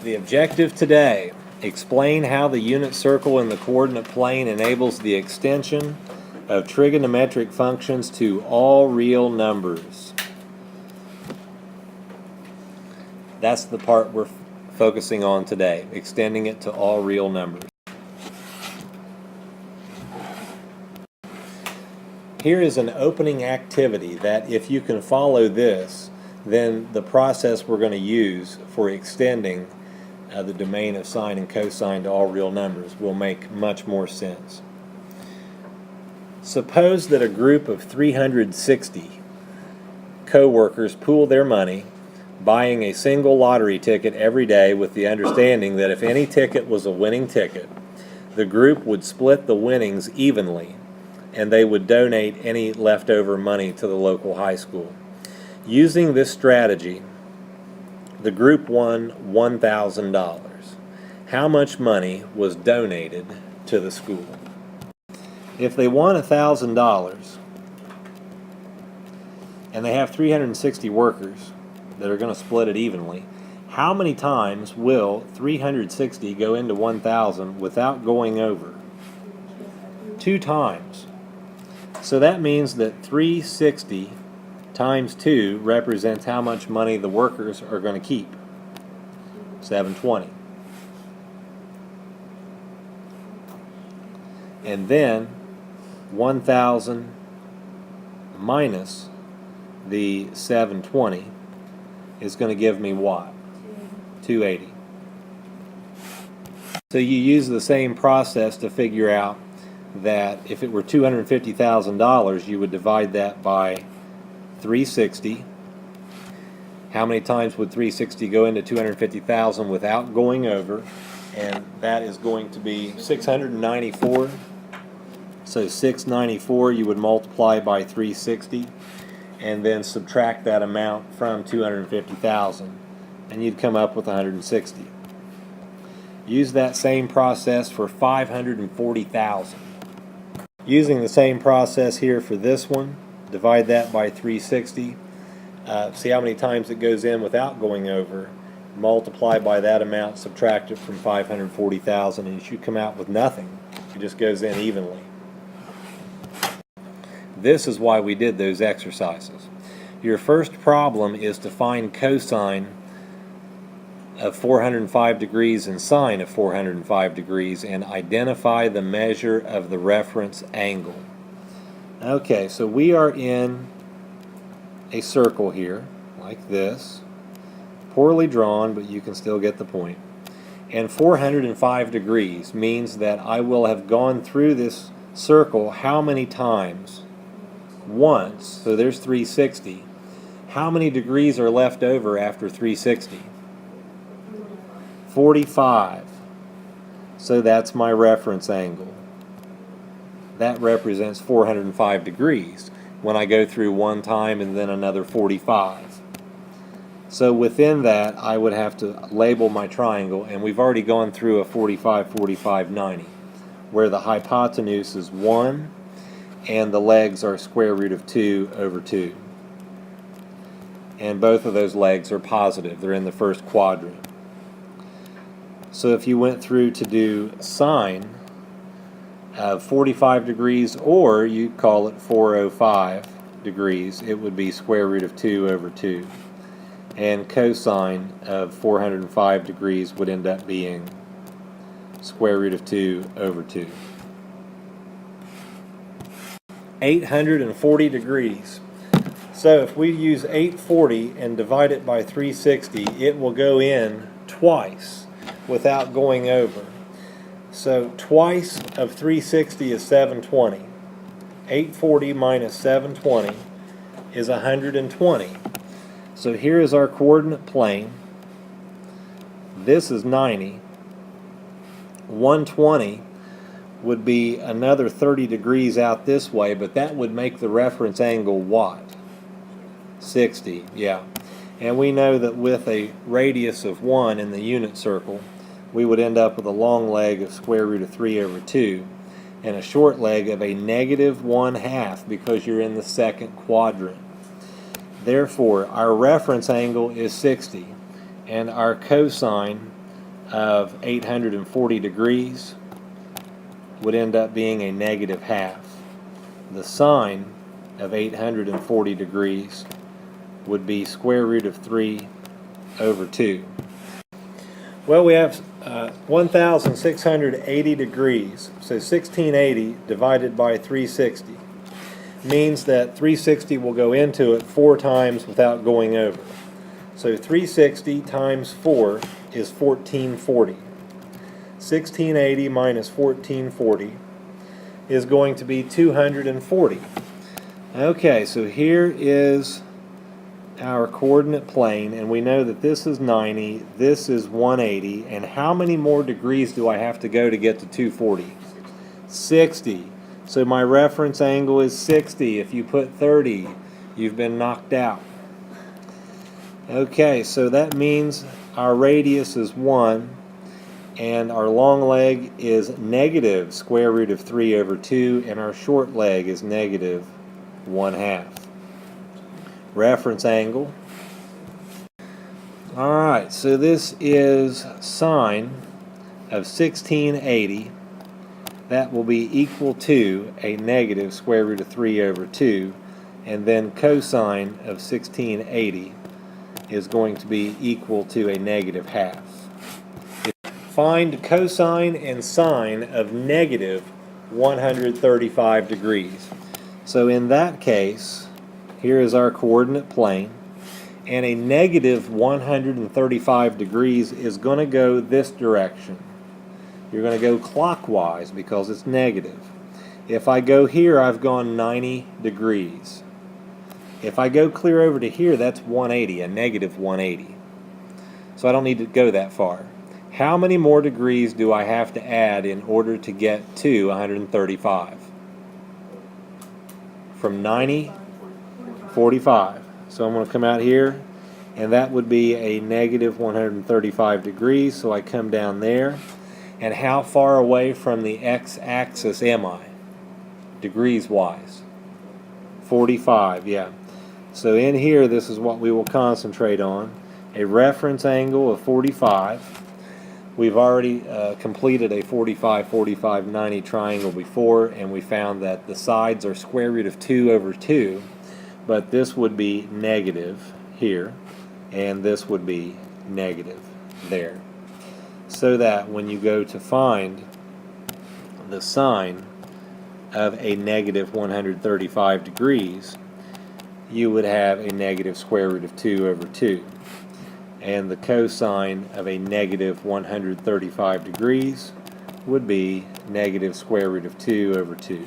The objective today: explain how the unit circle in the coordinate plane enables the extension of trigonometric functions to all real numbers. That's the part we're focusing on today, extending it to all real numbers. Here is an opening activity that, if you can follow this, then the process we're going to use for extending the domain of sine and cosine to all real numbers will make much more sense. Suppose that a group of 360 co-workers pool their money, buying a single lottery ticket every day with the understanding that if any ticket was a winning ticket, the group would split the winnings evenly and they would donate any leftover money to the local high school. Using this strategy, the group won $1,000. How much money was donated to the school? If they won $1,000 and they have 360 workers that are going to split it evenly, how many times will 360 go into 1,000 without going over? 2 times. So that means that 360 times 2 represents how much money the workers are going to keep. 720. And then 1,000 minus the 720 is going to give me what? 280. So you use the same process to figure out that if it were $250,000, you would divide that by 360. How many times would 360 go into 250,000 without going over? And that is going to be 694. So 694 you would multiply by 360 and then subtract that amount from 250,000 and you'd come up with 160. Use that same process for 540,000. Using the same process here for this one, divide that by 360. See how many times it goes in without going over. Multiply by that amount, subtract it from 540,000, and you should come out with nothing. It just goes in evenly. This is why we did those exercises. Your first problem is to find cosine of 405 degrees and sine of 405 degrees and identify the measure of the reference angle. Okay, so we are in a circle here, like this. Poorly drawn, but you can still get the point. And 405 degrees means that I will have gone through this circle how many times? Once. So there's 360. How many degrees are left over after 360? 45. So that's my reference angle. That represents 405 degrees when I go through one time and then another 45. So within that, I would have to label my triangle, and we've already gone through a 45, 45, 90, where the hypotenuse is 1 and the legs are square root of 2 over 2. And both of those legs are positive. They're in the first quadrant. So if you went through to do sine of 45 degrees, or you call it 405 degrees, it would be square root of 2 over 2. And cosine of 405 degrees would end up being square root of 2 over 2. 840 degrees. So if we use 840 and divide it by 360, it will go in twice without going over. So twice of 360 is 720. 840 minus 720 is 120. So here is our coordinate plane. This is 90. 120 would be another 30 degrees out this way, but that would make the reference angle what? 60, yeah. And we know that with a radius of 1 in the unit circle, we would end up with a long leg of square root of 3 over 2 and a short leg of a negative 1/2 because you're in the second quadrant. Therefore, our reference angle is 60 and our cosine of 840 degrees would end up being a negative half. The sine of 840 degrees would be square root of 3 over 2. Well, we have 1,680 degrees, so 1680 divided by 360 means that 360 will go into it 4 times without going over. So 360 times 4 is 1440. 1680 minus 1440 is going to be 240. Okay, so here is our coordinate plane, and we know that this is 90, this is 180, and how many more degrees do I have to go to get to 240? 60. So my reference angle is 60. If you put 30, you've been knocked out. Okay, so that means our radius is 1, and our long leg is negative square root of 3 over 2, and our short leg is negative 1/2. Reference angle. Alright, so this is sine of 1680. That will be equal to a negative square root of 3 over 2, and then cosine of 1680 is going to be equal to a negative half. Find cosine and sine of negative 135 degrees. So in that case, here is our coordinate plane, and a negative 135 degrees is going to go this direction. You're going to go clockwise because it's negative. If I go here, I've gone 90 degrees. If I go clear over to here, that's 180, a negative 180. So I don't need to go that far. How many more degrees do I have to add in order to get to 135? From 90, 45. So I'm going to come out here, and that would be a negative 135 degrees. So I come down there. And how far away from the x-axis am I? Degrees-wise. 45, yeah. So in here, this is what we will concentrate on. A reference angle of 45. We've already completed a 45, 45, 90 triangle before, and we found that the sides are square root of 2 over 2, but this would be negative here, and this would be negative there. So that when you go to find the sine of a negative 135 degrees, you would have a negative square root of 2 over 2. And the cosine of a negative 135 degrees would be negative square root of 2 over 2.